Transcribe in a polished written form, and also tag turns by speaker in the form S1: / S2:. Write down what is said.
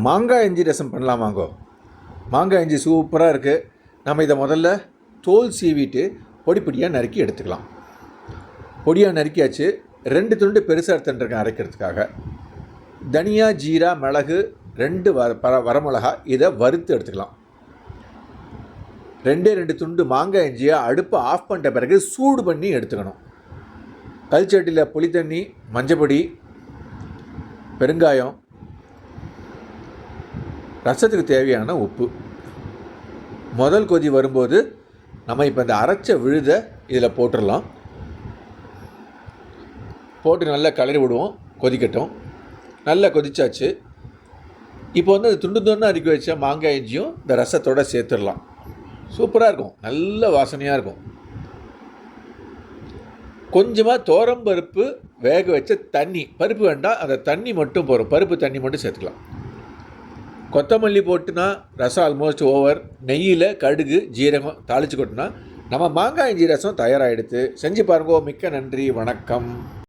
S1: மாங்காய் இஞ்சி ரசம் பண்ணலாமாங்கோ. மாங்காய் இஞ்சி சூப்பராக இருக்குது. நம்ம இதை முதல்ல தோல் சீவிட்டு பொடி பொடியாக நறுக்கி எடுத்துக்கலாம். பொடியாக நறுக்கியாச்சு. 2 துண்டு பெருசாக எடுத்துட்டுருக்கேன் அரைக்கிறதுக்காக. தனியா, ஜீரா, மிளகு, 2 வரமிளகா இதை வறுத்து எடுத்துக்கலாம். 2 துண்டு மாங்காய் இஞ்சியை அடுப்பை ஆஃப் பண்ணிட்ட பிறகு சூடு பண்ணி எடுத்துக்கணும். கல்ச்சட்டியில் புளி தண்ணி, மஞ்சப்பொடி, பெருங்காயம், ரசத்துக்கு தேவையான உப்பு. முதல் கொதி வரும்போது நம்ம இப்போ இந்த அரைச்ச விழுதை இதில் போட்டுடலாம். போட்டு நல்லா கிளறி விடுவோம். கொதிக்கட்டும். நல்லா கொதிச்சாச்சு. இப்போ வந்து அது துண்டு துண்டாக அரிக்க வச்ச மாங்காய் இஞ்சியும் இந்த ரசத்தோடு சேர்த்துடலாம். சூப்பராக இருக்கும். நல்ல வாசனையாக இருக்கும். கொஞ்சமாக துவரம்பருப்பு வேக வச்ச தண்ணி, பருப்பு வேண்டாம், அந்த தண்ணி மட்டும் போகிறோம். பருப்பு தண்ணி மட்டும் சேர்த்துக்கலாம். கொத்தமல்லி போட்டுனா ரசம் ஆல்மோஸ்ட் ஓவர். நெய்யில் கடுகு, ஜீரகம் தாளித்து கொட்டினா நம்ம மாங்காய் இஞ்சி ரசம் தயாராகிடுது. செஞ்சு பாருங்க. மிக்க நன்றி. வணக்கம்.